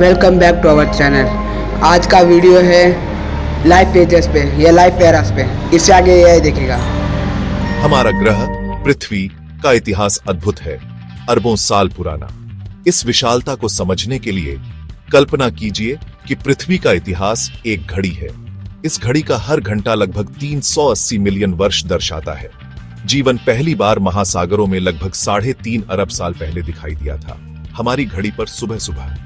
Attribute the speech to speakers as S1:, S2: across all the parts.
S1: Welcome back to our channel. आज का video है लाइफ एजेस पे या लाइफ एरास पे। इससे आगे यही देखेगा।
S2: हमारा ग्रह पृथ्वी का इतिहास अद्भुत है, अरबों साल पुराना। इस विशालता को समझने के लिए कल्पना कीजिए कि पृथ्वी का इतिहास एक घड़ी है। इस घड़ी का हर घंटा लगभग 380 मिलियन वर्ष दर्शाता है। जीवन पहली बार महासागरों में लगभग 3.5 अरब साल पहले दिखाई दिया था। हमारी घड़ी पर सुबह सुबह।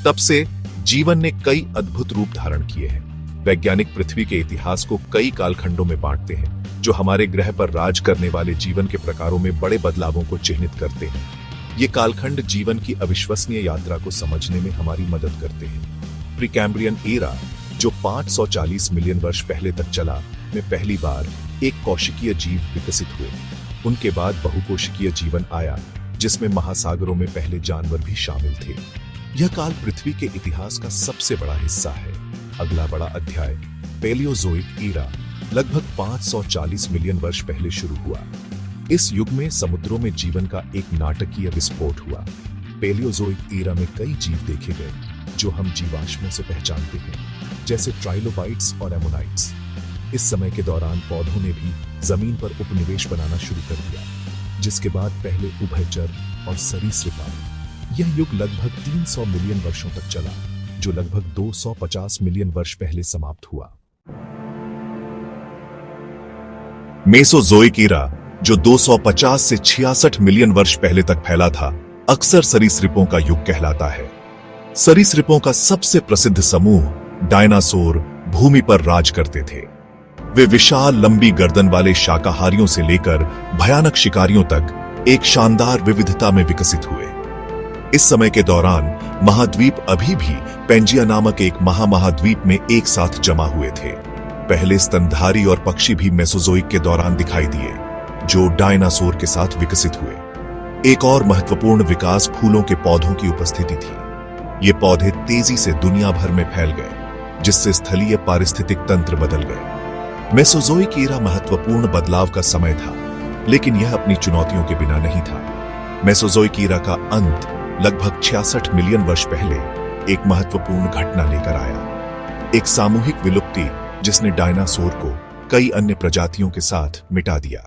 S2: तब से जीवन ने कई अद्भुत रूप धारण किए हैं। वैज्ञानिक पृथ्वी के इतिहास को कई कालखंडों में बांटते हैं, जो हमारे ग्रह पर राज करने वाले जीवन के प्रकारों में बड़े बदलावों को चिह्नित करते हैं। ये कालखंड जीवन की अविश्वसनीय यात्रा को समझने में हमारी मदद करते हैं। प्रीकैम्ब्रियन एरा, जो 540 मिलियन वर्ष पहले तक चला, में पहली बार एक कोशिकीय जीव विकसित हुए। उनके बाद बहुकोशिकीय जीवन आया, जिसमें महासागरों में पहले जानवर भी शामिल थे। यह काल पृथ्वी के इतिहास का सबसे बड़ा हिस्सा है। अगला बड़ा अध्याय पैलियोजोइक ईरा लगभग 540 मिलियन वर्ष पहले शुरू हुआ। इस युग में समुद्रों में जीवन का एक नाटकीय विस्फोट हुआ। पैलियोजोइक ईरा में कई जीव देखे गए, जो हम जीवाश्मों से पहचानते हैं, जैसे ट्राइलोबाइट्स और एमोनाइट्स। इस समय के दौरान पौधों ने भी जमीन पर उपनिवेश बनाना शुरू कर दिया, जिसके बाद पहले उभयचर और सरीसृप आए। यह युग लगभग 300 मिलियन वर्षों तक चला, जो लगभग 250 मिलियन वर्ष पहले समाप्त हुआ। मेसोजोइक ईरा, जो 250 से 66 मिलियन वर्ष पहले तक फैला था, अक्सर सरीसृपों का युग कहलाता है। सरीसृपों का सबसे प्रसिद्ध समूह डायनासोर भूमि पर राज करते थे। वे विशाल लंबी गर्दन वाले शाकाहारियों से लेकर भयानक शिकारियों तक एक शानदार विविधता में विकसित हुए। इस समय के दौरान महाद्वीप अभी भी पेंजिया नामक एक महामहाद्वीप में एक साथ जमा हुए थे। पहले स्तनधारी और पक्षी भी मेसोजोइक के दौरान दिखाई दिए, जो डायनासोर के साथ विकसित हुए। एक और महत्वपूर्ण विकास फूलों के पौधों की उपस्थिति थी। ये पौधे तेजी से दुनिया भर में फैल गए, जिससे स्थलीय पारिस्थितिक तंत्र बदल गए। मेसोजोइक ईरा महत्वपूर्ण बदलाव का समय था, लेकिन यह अपनी चुनौतियों के बिना नहीं था। मेसोजोइक ईरा का अंत लगभग 66 मिलियन वर्ष पहले एक महत्वपूर्ण घटना लेकर आया। एक सामूहिक विलुप्ति, जिसने डायनासोर को कई अन्य प्रजातियों के साथ मिटा दिया।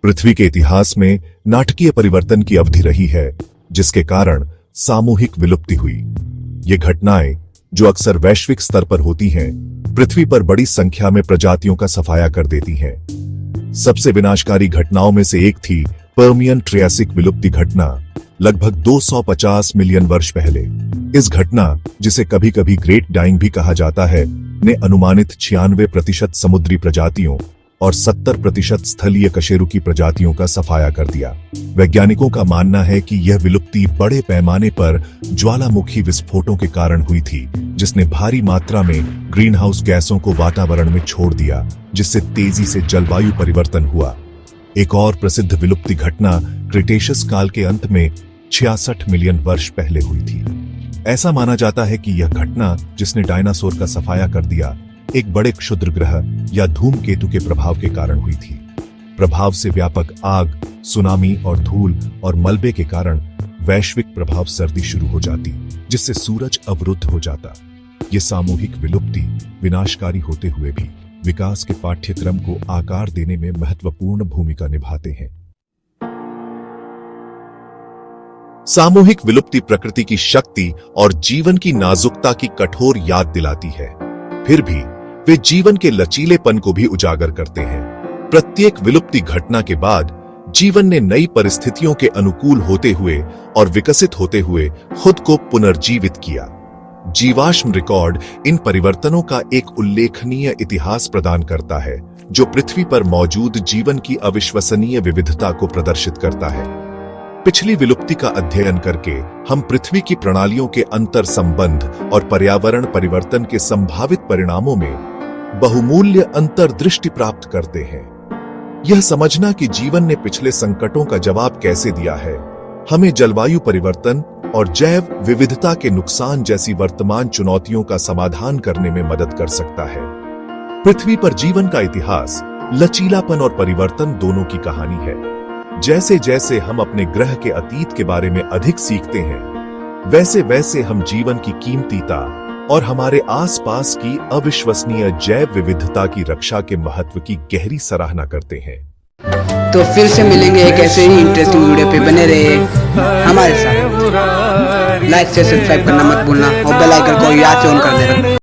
S2: पृथ्वी के इतिहास में नाटकीय परिवर्तन की अवधि रही है, जिसके कारण सामूहिक विलुप्ति हुई। ये घटनाएं, जो अक्सर वैश्विक स्तर पर होती हैं, पृथ्वी पर बड़ी संख्या में प्रजातियों का सफाया कर देती हैं। सबसे विनाशकारी घटनाओं में से एक थी पर्मियन ट्रियासिक विलुप्ति घटना, लगभग 250 मिलियन वर्ष पहले। इस घटना, जिसे कभी कभी ग्रेट डाइंग भी कहा जाता है, ने अनुमानित 96% समुद्री प्रजातियों और 70% स्थलीय कशेरुकी प्रजातियों का सफाया कर दिया। वैज्ञानिकों का मानना है कि यह विलुप्ति बड़े पैमाने पर ज्वालामुखी विस्फोटों के कारण हुई थी, जिसने भारी मात्रा में ग्रीनहाउस गैसों को वातावरण में छोड़ दिया, जिससे तेजी से जलवायु परिवर्तन हुआ। एक और प्रसिद्ध विलुप्ति घटना क्रिटेशियस काल के अंत में 66 मिलियन वर्ष पहले हुई थी। ऐसा माना जाता है कि यह घटना, जिसने डायनासोर का सफाया कर दिया, एक बड़े क्षुद्र ग्रह या धूमकेतु के प्रभाव के कारण हुई थी। प्रभाव से व्यापक आग, सुनामी और धूल और मलबे के कारण वैश्विक प्रभाव सर्दी शुरू हो जाती, जिससे सूरज अवरुद्ध हो जाता। ये सामूहिक विलुप्ति विनाशकारी होते हुए भी विकास के पाठ्यक्रम को आकार देने में महत्वपूर्ण भूमिका निभाते हैं। सामूहिक विलुप्ति प्रकृति की शक्ति और जीवन की नाजुकता की कठोर याद दिलाती है। फिर भी वे जीवन के लचीलेपन को भी उजागर करते हैं। प्रत्येक विलुप्ति घटना के बाद जीवन ने नई परिस्थितियों के अनुकूल होते हुए और विकसित होते हुए खुद को पुनर्जीवित किया। जीवाश्म रिकॉर्ड इन परिवर्तनों का एक उल्लेखनीय इतिहास प्रदान करता है, जो पृथ्वी पर मौजूद जीवन की अविश्वसनीय विविधता को प्रदर्शित करता है। पिछली विलुप्ति का अध्ययन करके हम पृथ्वी की प्रणालियों के अंतर संबंध और पर्यावरण परिवर्तन के संभावित परिणामों में बहुमूल्य अंतर्दृष्टि प्राप्त करते हैं। यह समझना कि जीवन ने पिछले संकटों का जवाब कैसे दिया है, हमें जलवायु परिवर्तन और जैव विविधता के नुकसान जैसी वर्तमान चुनौतियों का समाधान करने में मदद कर सकता है। पृथ्वी पर जीवन का इतिहास लचीलापन और परिवर्तन दोनों की कहानी है। जैसे जैसे हम अपने ग्रह के अतीत के बारे में अधिक सीखते हैं, वैसे वैसे हम जीवन की कीमतीता और हमारे आसपास की अविश्वसनीय जैव विविधता की रक्षा के महत्व की गहरी सराहना करते हैं।
S1: तो फिर से मिलेंगे एक ऐसे ही इंटरेस्टिंग वीडियो पे, बने रहे हमारे साथ। लाइक से सब्सक्राइब करना मत भूलना और बेल आइकन को याद से ऑन कर देना।